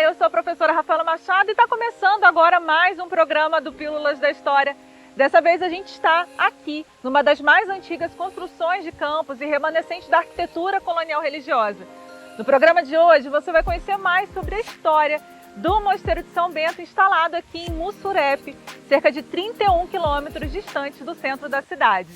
Olá, eu sou a professora Rafaela Machado e está começando agora mais um programa do Pílulas da História. Dessa vez a gente está aqui, numa das mais antigas construções de campos e remanescentes da arquitetura colonial religiosa. No programa de hoje você vai conhecer mais sobre a história do Mosteiro de São Bento, instalado aqui em Mussurepe, cerca de 31 quilômetros distante do centro da cidade.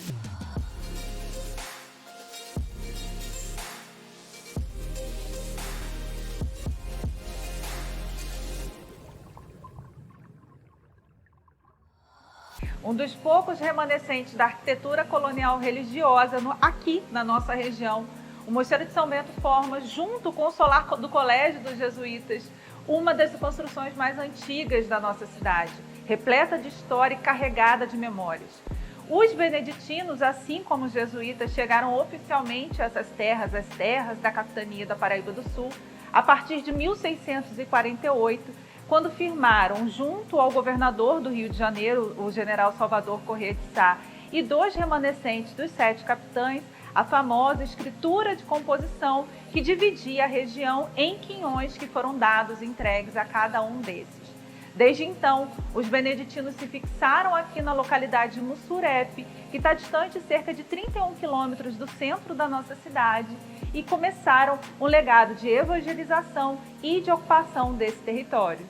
Um dos poucos remanescentes da arquitetura colonial religiosa aqui na nossa região, o Mosteiro de São Bento forma, junto com o solar do Colégio dos Jesuítas, uma das construções mais antigas da nossa cidade, repleta de história e carregada de memórias. Os beneditinos, assim como os jesuítas, chegaram oficialmente a essas terras, as terras da capitania da Paraíba do Sul, a partir de 1648, quando firmaram, junto ao governador do Rio de Janeiro, o general Salvador Corrêa de Sá, e dois remanescentes dos 7 capitães, a famosa escritura de composição que dividia a região em quinhões que foram dados e entregues a cada um desses. Desde então, os beneditinos se fixaram aqui na localidade de Mussurepe, que está distante cerca de 31 quilômetros do centro da nossa cidade, e começaram um legado de evangelização e de ocupação desse território.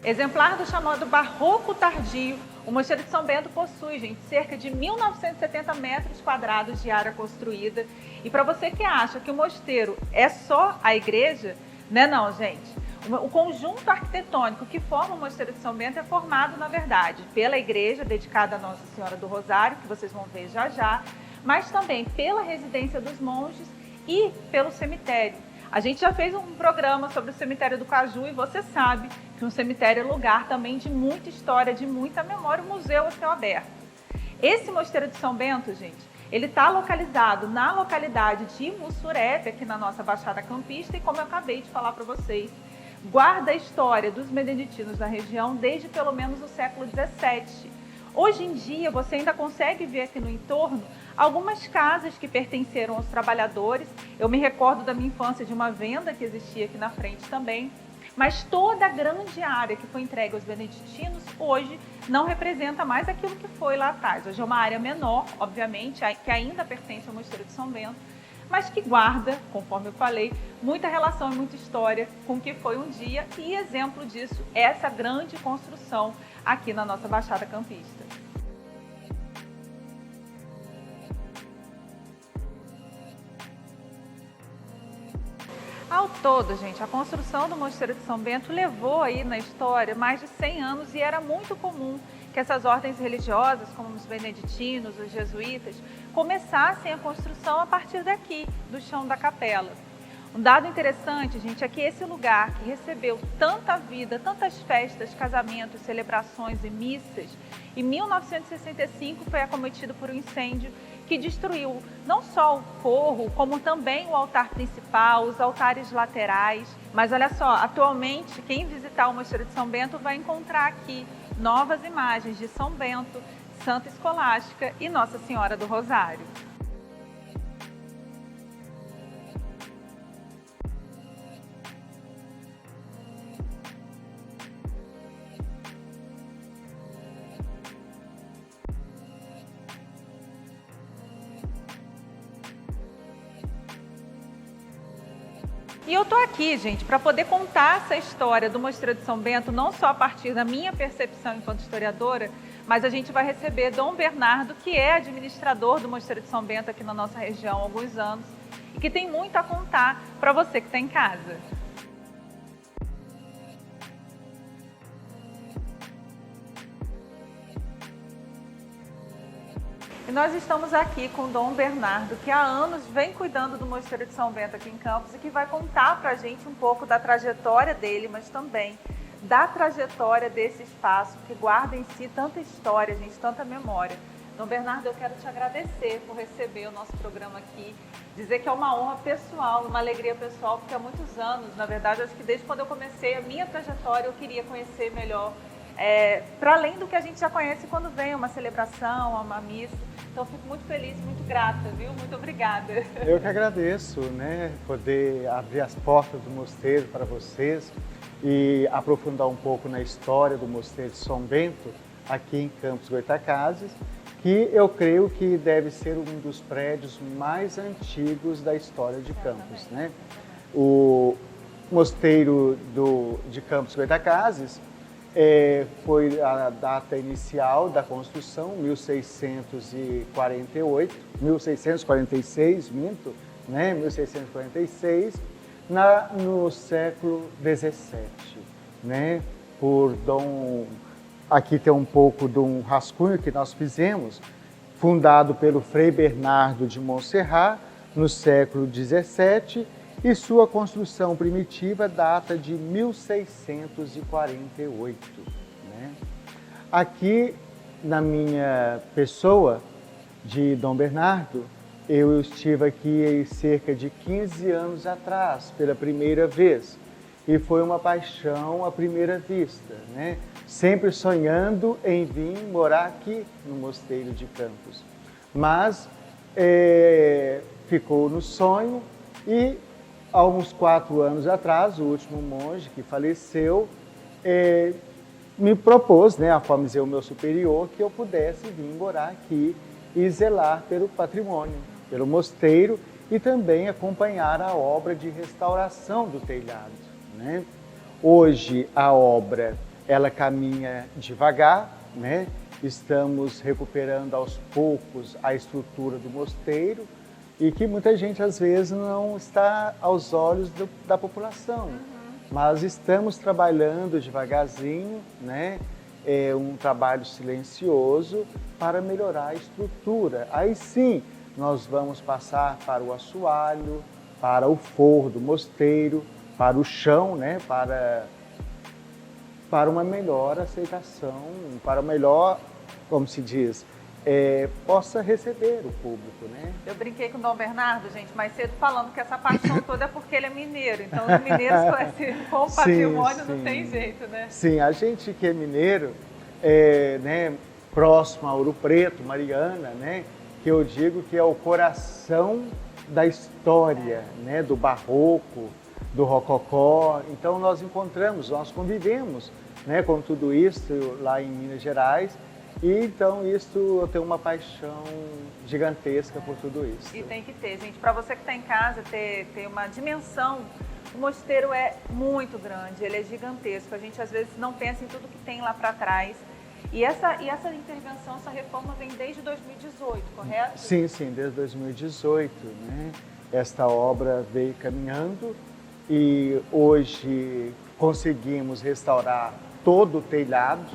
Exemplar do chamado barroco tardio, o Mosteiro de São Bento possui, gente, cerca de 1.970 metros quadrados de área construída. E para você que acha que o mosteiro é só a igreja, não, gente. O conjunto arquitetônico que forma o Mosteiro de São Bento é formado, na verdade, pela igreja dedicada a Nossa Senhora do Rosário, que vocês vão ver já já, mas também pela residência dos monges e pelo cemitério. A gente já fez um programa sobre o cemitério do Caju e você sabe que um cemitério é lugar também de muita história, de muita memória, um museu a céu aberto. Esse Mosteiro de São Bento, gente, ele está localizado na localidade de Mussurepe, aqui na nossa Baixada Campista, e como eu acabei de falar para vocês, guarda a história dos beneditinos da região desde pelo menos o século XVII. Hoje em dia, você ainda consegue ver aqui no entorno algumas casas que pertenceram aos trabalhadores. Eu me recordo da minha infância de uma venda que existia aqui na frente também. Mas toda a grande área que foi entregue aos beneditinos hoje não representa mais aquilo que foi lá atrás. Hoje é uma área menor, obviamente, que ainda pertence ao Mosteiro de São Bento, mas que guarda, conforme eu falei, muita relação e muita história com o que foi um dia, e exemplo disso é essa grande construção aqui na nossa Baixada Campista. Ao todo, gente, a construção do Mosteiro de São Bento levou aí na história mais de 100 anos e era muito comum que essas ordens religiosas, como os beneditinos, os jesuítas, começassem a construção a partir daqui, do chão da capela. Um dado interessante, gente, é que esse lugar que recebeu tanta vida, tantas festas, casamentos, celebrações e missas, em 1965 foi acometido por um incêndio que destruiu não só o forro, como também o altar principal, os altares laterais. Mas olha só, atualmente quem visitar o Mosteiro de São Bento vai encontrar aqui novas imagens de São Bento, Santa Escolástica e Nossa Senhora do Rosário. E eu tô aqui, gente, para poder contar essa história do Mosteiro de São Bento, não só a partir da minha percepção enquanto historiadora, mas a gente vai receber Dom Bernardo, que é administrador do Mosteiro de São Bento aqui na nossa região há alguns anos, e que tem muito a contar para você que está em casa. E nós estamos aqui com o Dom Bernardo, que há anos vem cuidando do Mosteiro de São Bento aqui em Campos e que vai contar para a gente um pouco da trajetória dele, mas também da trajetória desse espaço que guarda em si tanta história, gente, tanta memória. Dom Bernardo, eu quero te agradecer por receber o nosso programa aqui, dizer que é uma honra pessoal, uma alegria pessoal, porque há muitos anos, na verdade, acho que desde quando eu comecei a minha trajetória, eu queria conhecer melhor, para além do que a gente já conhece quando vem uma celebração, uma missa. Então, eu fico muito feliz, muito grata, viu? Muito obrigada. Eu que agradeço, né, poder abrir as portas do mosteiro para vocês e aprofundar um pouco na história do Mosteiro de São Bento, aqui em Campos Goytacazes, que eu creio que deve ser um dos prédios mais antigos da história de Campos, né? O Mosteiro de Campos Goytacazes foi a data inicial da construção, 1646, né? 1646, no século XVII, né? Aqui tem um pouco de um rascunho que nós fizemos, fundado pelo Frei Bernardo de Montserrat, no século XVII, e sua construção primitiva data de 1648. Né? Aqui, na minha pessoa, de Dom Bernardo, eu estive aqui cerca de 15 anos atrás, pela primeira vez, e foi uma paixão à primeira vista, né? Sempre sonhando em vir morar aqui no Mosteiro de Campos. Mas ficou no sonho e, há uns 4 anos atrás, o último monge que faleceu me propôs, né, a forma de dizer, o meu superior, que eu pudesse vir morar aqui e zelar pelo patrimônio, pelo mosteiro e também acompanhar a obra de restauração do telhado, né? Hoje a obra ela caminha devagar, né? Estamos recuperando aos poucos a estrutura do mosteiro e que muita gente às vezes não está aos olhos da população. Mas estamos trabalhando devagarzinho, né? É um trabalho silencioso para melhorar a estrutura. Aí sim, nós vamos passar para o assoalho, para o forro do mosteiro, para o chão, né? Para uma melhor aceitação, para melhor, como se diz, possa receber o público, né? Eu brinquei com o Dom Bernardo, gente, mais cedo falando que essa paixão toda é porque ele é mineiro. Então, os mineiros com o patrimônio não tem jeito, né? Sim, a gente que é mineiro, né, próximo a Ouro Preto, Mariana, né, que eu digo que é o coração da história, né, do barroco, do rococó. Então nós convivemos, né, com tudo isso lá em Minas Gerais. E então isso eu tenho uma paixão gigantesca por tudo isso. E tem que ter, gente. Para você que está em casa, ter uma dimensão. O mosteiro é muito grande, ele é gigantesco. A gente às vezes não pensa em tudo que tem lá para trás. E essa intervenção, essa reforma vem desde 2018, correto? Sim, desde 2018, né? Esta obra veio caminhando e hoje conseguimos restaurar todo o telhado.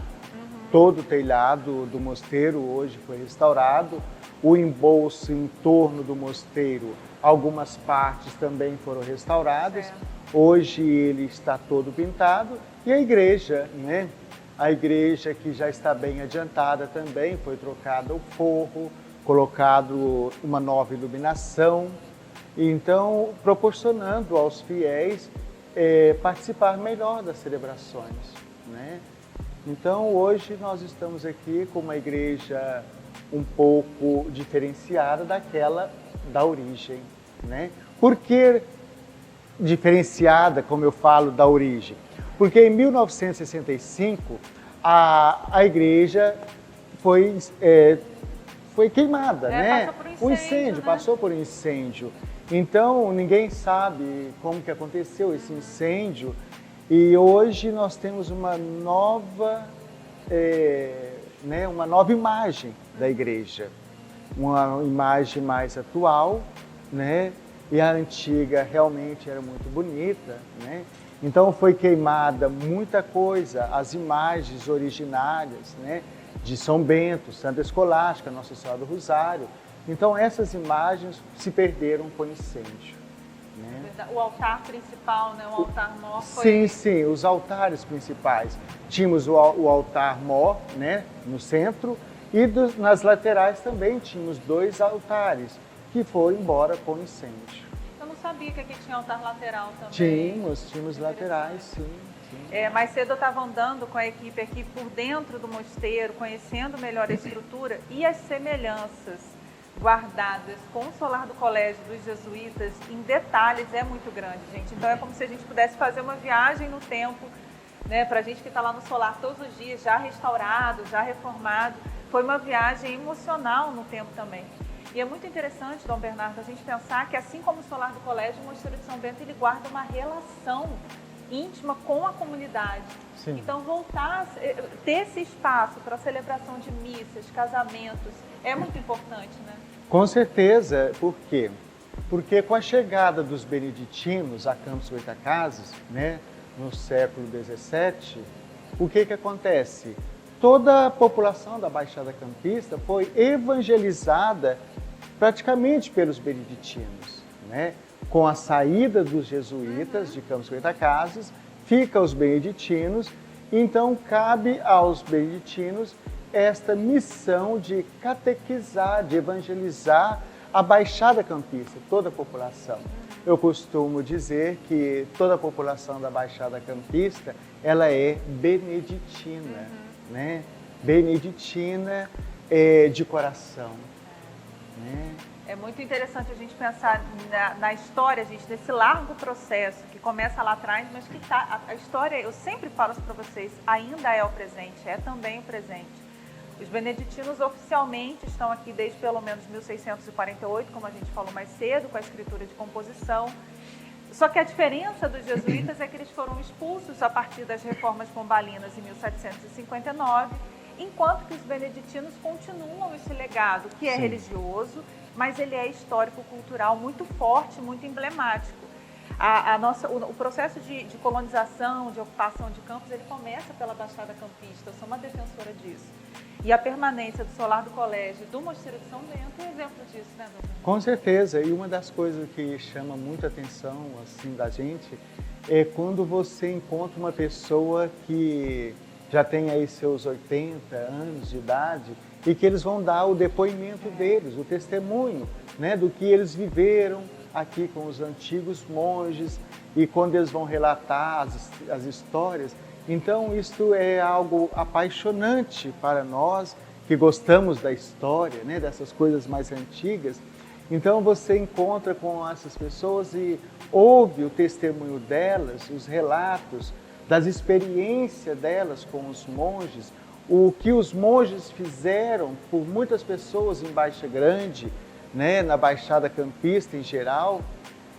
Todo o telhado do mosteiro hoje foi restaurado. O embolso em torno do mosteiro, algumas partes também foram restauradas. Certo. Hoje ele está todo pintado. E a igreja, né? A igreja que já está bem adiantada também, foi trocado o forro, colocado uma nova iluminação. Então, proporcionando aos fiéis participar melhor das celebrações, né? Então, hoje nós estamos aqui com uma igreja um pouco diferenciada daquela da origem, né? Por que diferenciada, como eu falo, da origem? Porque em 1965 a igreja foi queimada, né? Passou por incêndio, né? Passou por incêndio. Então, ninguém sabe como que aconteceu esse incêndio. E hoje nós temos uma nova imagem da igreja, uma imagem mais atual, né? E a antiga realmente era muito bonita, né? Então foi queimada muita coisa, as imagens originárias, né? De São Bento, Santa Escolástica, Nossa Senhora do Rosário. Então essas imagens se perderam com incêndio. Né? O altar principal, né? O altar mor foi... Sim, os altares principais. Tínhamos o altar mor, né, no centro, e nas laterais também tínhamos 2 altares, que foram embora com incêndio. Eu não sabia que aqui tinha altar lateral também. Tínhamos laterais, sim. Mais cedo eu estava andando com a equipe aqui por dentro do mosteiro, conhecendo melhor a estrutura e as semelhanças. guardadas com o solar do colégio dos jesuítas em detalhes é muito grande, gente. Então é como se a gente pudesse fazer uma viagem no tempo, né, para a gente que está lá no solar todos os dias, já restaurado, já reformado. Foi uma viagem emocional no tempo também. E é muito interessante, Dom Bernardo, a gente pensar que assim como o solar do colégio, o Mosteiro de São Bento ele guarda uma relação íntima com a comunidade. Sim. Então voltar, ter esse espaço para celebração de missas, casamentos, é muito importante, né? Com certeza. Por quê? Porque com a chegada dos beneditinos a Campos Goytacazes, né, no século XVII, o que acontece? Toda a população da Baixada Campista foi evangelizada praticamente pelos beneditinos, né? Com a saída dos jesuítas de Campos Goytacazes, fica os beneditinos, então cabe aos beneditinos esta missão de catequizar, de evangelizar a Baixada Campista, toda a população. Eu costumo dizer que toda a população da Baixada Campista, ela é beneditina, né? Beneditina de coração, né? É muito interessante a gente pensar na história, gente, desse largo processo que começa lá atrás, mas que a história, eu sempre falo isso para vocês, ainda é o presente, é também o presente. Os beneditinos oficialmente estão aqui desde pelo menos 1648, como a gente falou mais cedo, com a escritura de composição. Só que a diferença dos jesuítas é que eles foram expulsos a partir das reformas pombalinas em 1759, enquanto que os beneditinos continuam esse legado, que é religioso, mas ele é histórico-cultural muito forte, muito emblemático. O processo de colonização, de ocupação de campos, ele começa pela Baixada Campista, eu sou uma defensora disso. E a permanência do solar do colégio do Mosteiro de São Bento é um exemplo disso, né, doutor? Com certeza, e uma das coisas que chama muita atenção assim, da gente é quando você encontra uma pessoa que já tem aí seus 80 anos de idade e que eles vão dar o depoimento deles, o testemunho, né, do que eles viveram aqui com os antigos monges e quando eles vão relatar as histórias. Então, isto é algo apaixonante para nós que gostamos da história, né, dessas coisas mais antigas. Então, você encontra com essas pessoas e ouve o testemunho delas, os relatos das experiências delas com os monges, o que os monges fizeram por muitas pessoas em Baixa Grande, né, na Baixada Campista em geral.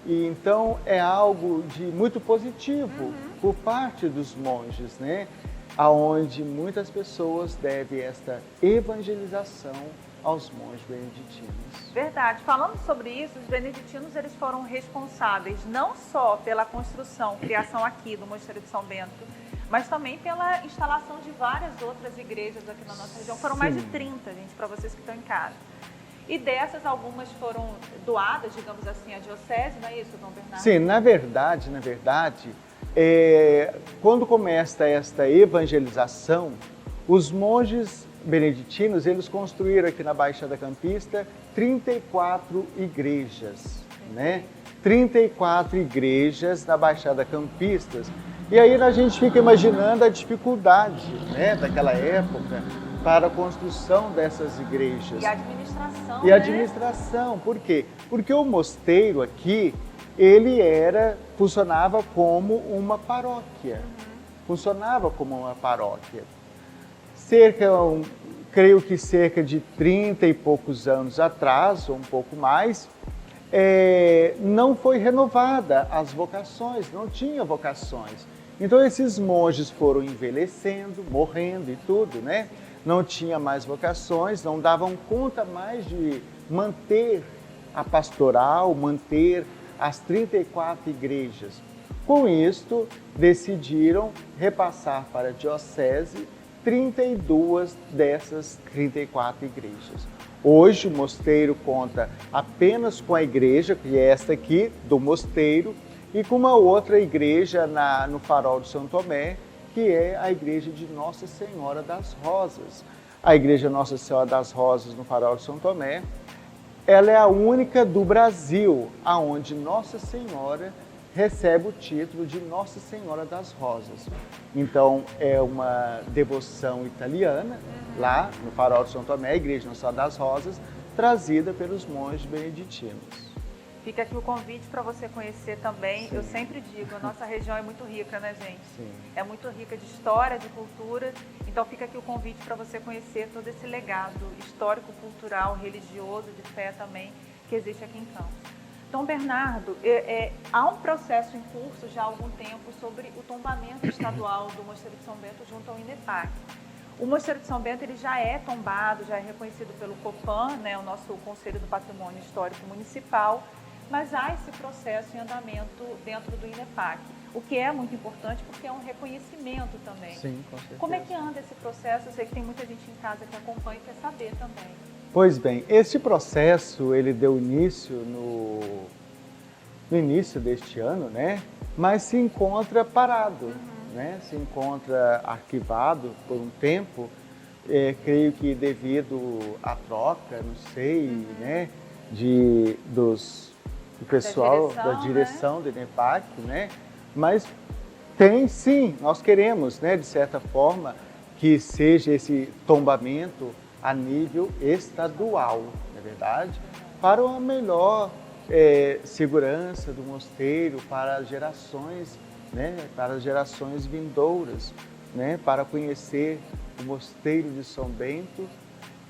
E então é algo de muito positivo por parte dos monges, né, aonde muitas pessoas devem esta evangelização aos monges beneditinos. Verdade. Falando sobre isso, os beneditinos eles foram responsáveis não só pela construção, criação aqui do Mosteiro de São Bento, mas também pela instalação de várias outras igrejas aqui na nossa região. Foram mais de 30, gente, para vocês que estão em casa. E dessas, algumas foram doadas, digamos assim, à diocese, não é isso, Dom Bernardo? Sim, na verdade, quando começa esta evangelização, os monges beneditinos, eles construíram aqui na Baixada Campista 34 igrejas, né? 34 igrejas na Baixada Campista. E aí a gente fica imaginando a dificuldade, né, daquela época para a construção dessas igrejas. E a administração, E a administração, por quê? Porque o mosteiro aqui, ele funcionava como uma paróquia. Funcionava como uma paróquia. Creio que cerca de 30 e poucos anos atrás, ou um pouco mais, não foi renovada as vocações, não tinha vocações. Então esses monges foram envelhecendo, morrendo e tudo, né? Não tinha mais vocações, não davam conta mais de manter a pastoral, manter as 34 igrejas. Com isto, decidiram repassar para a diocese 32 dessas 34 igrejas. Hoje o mosteiro conta apenas com a igreja, que é esta aqui, do mosteiro, e com uma outra igreja no Farol de São Tomé, que é a igreja de Nossa Senhora das Rosas. A igreja Nossa Senhora das Rosas no Farol de São Tomé, ela é a única do Brasil aonde Nossa Senhora recebe o título de Nossa Senhora das Rosas. Então é uma devoção italiana, lá no Farol de São Tomé, a igreja Nossa Senhora das Rosas, trazida pelos monges beneditinos. Fica aqui o convite para você conhecer também. Sim. Eu sempre digo, a nossa região é muito rica, né, gente? Sim. É muito rica de história, de cultura. Então fica aqui o convite para você conhecer todo esse legado histórico, cultural, religioso, de fé também, que existe aqui em Campos. Dom Bernardo, há um processo em curso já há algum tempo sobre o tombamento estadual do Mosteiro de São Bento junto ao INEPAC. O Mosteiro de São Bento ele já é tombado, já é reconhecido pelo COPAN, né, o nosso Conselho do Patrimônio Histórico Municipal, mas há esse processo em andamento dentro do INEPAC, o que é muito importante porque é um reconhecimento também. Sim, com certeza. Como é que anda esse processo? Eu sei que tem muita gente em casa que acompanha e quer saber também. Pois bem, este processo ele deu início no início deste ano, né? Mas se encontra parado, né? Se encontra arquivado por um tempo, creio que devido à troca, não sei, né? Do pessoal da direção, né? Do INEPAC, né? Mas tem sim, nós queremos, né? De certa forma, que seja esse tombamento a nível estadual, não é verdade? Para uma melhor segurança do mosteiro, para as gerações, né? Para as gerações vindouras, né? Para conhecer o Mosteiro de São Bento,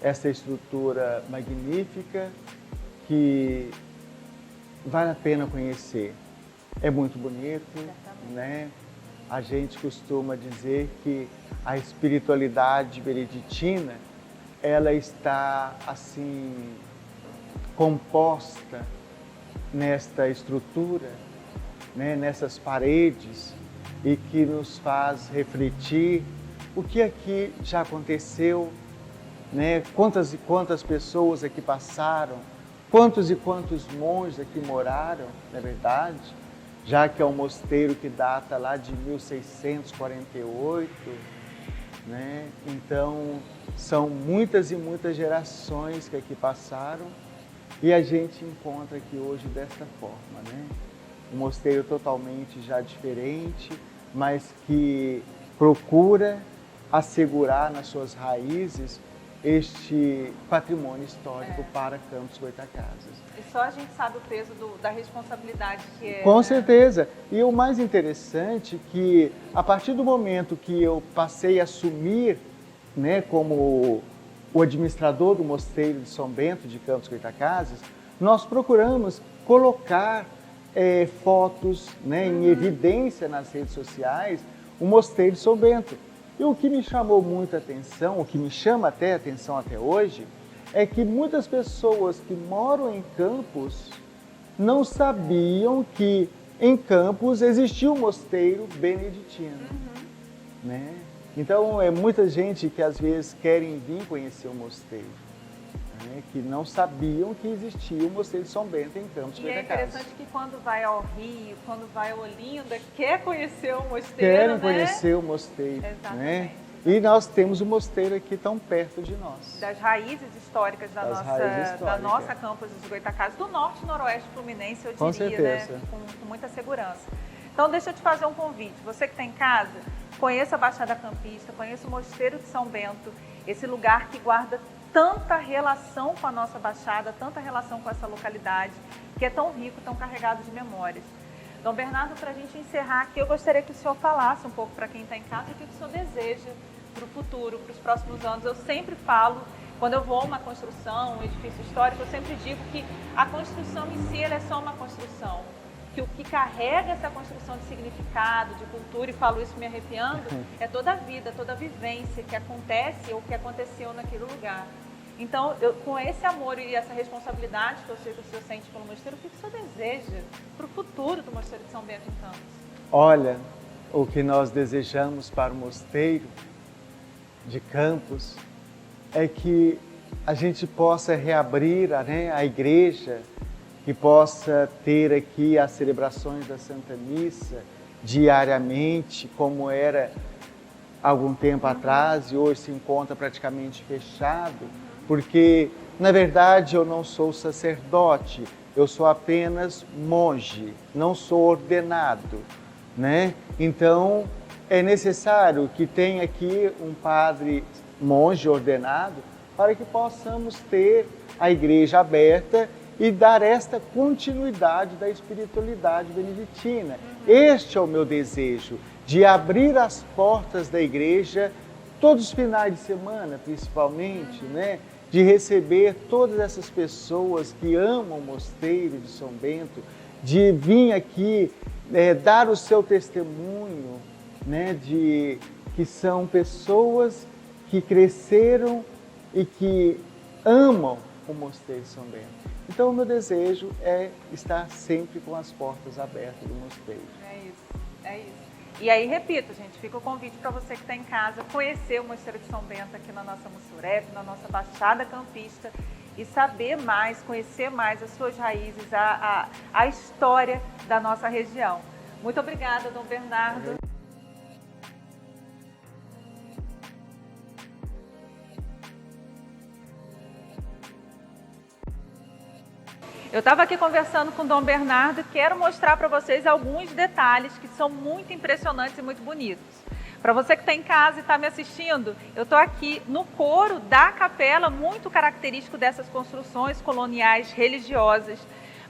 essa estrutura magnífica que vale a pena conhecer. É muito bonito, né? A gente costuma dizer que a espiritualidade beneditina ela está assim composta nesta estrutura, né, nessas paredes e que nos faz refletir o que aqui já aconteceu, né, quantas e quantas pessoas aqui passaram, quantos e quantos monges aqui moraram, não é verdade? Já que é um mosteiro que data lá de 1648, né? Então, são muitas e muitas gerações que aqui passaram e a gente encontra aqui hoje desta forma, né? Um mosteiro totalmente já diferente, mas que procura assegurar nas suas raízes este patrimônio histórico para Campos Goytacazes. E só a gente sabe o peso da responsabilidade que é. Com né? certeza. E o mais interessante é que, a partir do momento que eu passei a assumir, né, como o administrador do Mosteiro de São Bento de Campos Goytacazes, nós procuramos colocar fotos, né, em evidência nas redes sociais o Mosteiro de São Bento. E o que me chamou muita atenção, o que me chama até atenção até hoje, é que muitas pessoas que moram em Campos não sabiam que em Campos existia um mosteiro beneditino, né? Então, muita gente que às vezes querem vir conhecer o mosteiro, né? Que não sabiam que existia o mosteiro de São Bento em Campos Goytacazes. E é interessante que quando vai ao Rio, quando vai a Olinda, quer conhecer o mosteiro, Querem né? conhecer o mosteiro, Exatamente. né? E nós temos o mosteiro aqui tão perto de nós. Das raízes históricas da nossa campus dos Goytacazes, do norte e noroeste fluminense, eu diria, Com certeza. né? Com muita segurança. Então, deixa eu te fazer um convite. Você que está em casa, conheça a Baixada Campista, conheça o Mosteiro de São Bento, esse lugar que guarda tanta relação com a nossa Baixada, tanta relação com essa localidade, que é tão rico, tão carregado de memórias. Dom Bernardo, para a gente encerrar aqui, eu gostaria que o senhor falasse um pouco para quem está em casa o que o senhor deseja para o futuro, para os próximos anos. Eu sempre falo, quando eu vou a uma construção, um edifício histórico, eu sempre digo que a construção em si ela é só uma construção. Que o que carrega essa construção de significado, de cultura, e falo isso me arrepiando, é toda a vida, toda a vivência que acontece ou que aconteceu naquele lugar. Então, com esse amor e essa responsabilidade que eu sei que o senhor sente pelo mosteiro, o que o senhor deseja para o futuro do Mosteiro de São Bento em Campos? Olha, o que nós desejamos para o Mosteiro de Campos é que a gente possa reabrir, né, a igreja, que possa ter aqui as celebrações da Santa Missa diariamente, como era algum tempo atrás, e hoje se encontra praticamente fechado, porque, na verdade, eu não sou sacerdote, eu sou apenas monge, não sou ordenado, né? Então, é necessário que tenha aqui um padre monge ordenado para que possamos ter a igreja aberta e dar esta continuidade da espiritualidade beneditina. Este é o meu desejo, de abrir as portas da igreja todos os finais de semana, principalmente, né? De receber todas essas pessoas que amam o Mosteiro de São Bento, de vir aqui dar o seu testemunho, né? De que são pessoas que cresceram e que amam o Mosteiro de São Bento. Então, o meu desejo é estar sempre com as portas abertas do mosteiro. É isso, é isso. E aí, repito, gente, fica o convite para você que está em casa conhecer o Mosteiro de São Bento aqui na nossa Mussurep, na nossa Baixada Campista, e saber mais, conhecer mais as suas raízes, a história da nossa região. Muito obrigada, Dom Bernardo. Eu estava aqui conversando com o Dom Bernardo e quero mostrar para vocês alguns detalhes que são muito impressionantes e muito bonitos. Para você que está em casa e está me assistindo, eu estou aqui no coro da capela, muito característico dessas construções coloniais religiosas.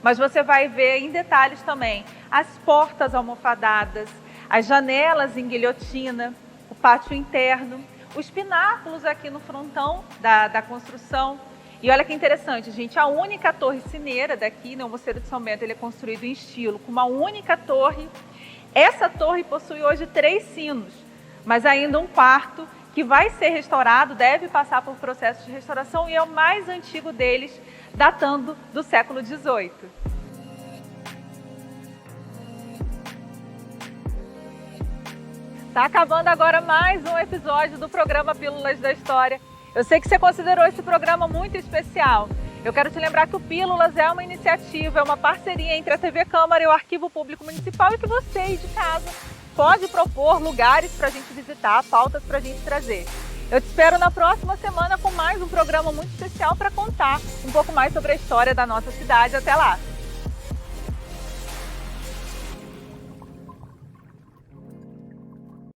Mas você vai ver em detalhes também as portas almofadadas, as janelas em guilhotina, o pátio interno, os pináculos aqui no frontão da construção. E olha que interessante, gente, a única torre sineira daqui, né, o Mosteiro de São Bento, ele é construído em estilo, com uma única torre. Essa torre possui hoje 3 sinos, mas ainda um quarto que vai ser restaurado, deve passar por processo de restauração e é o mais antigo deles, datando do século XVIII. Tá acabando agora mais um episódio do programa Pílulas da História. Eu sei que você considerou esse programa muito especial. Eu quero te lembrar que o Pílulas é uma iniciativa, é uma parceria entre a TV Câmara e o Arquivo Público Municipal e que você aí de casa pode propor lugares para a gente visitar, pautas para a gente trazer. Eu te espero na próxima semana com mais um programa muito especial para contar um pouco mais sobre a história da nossa cidade. Até lá!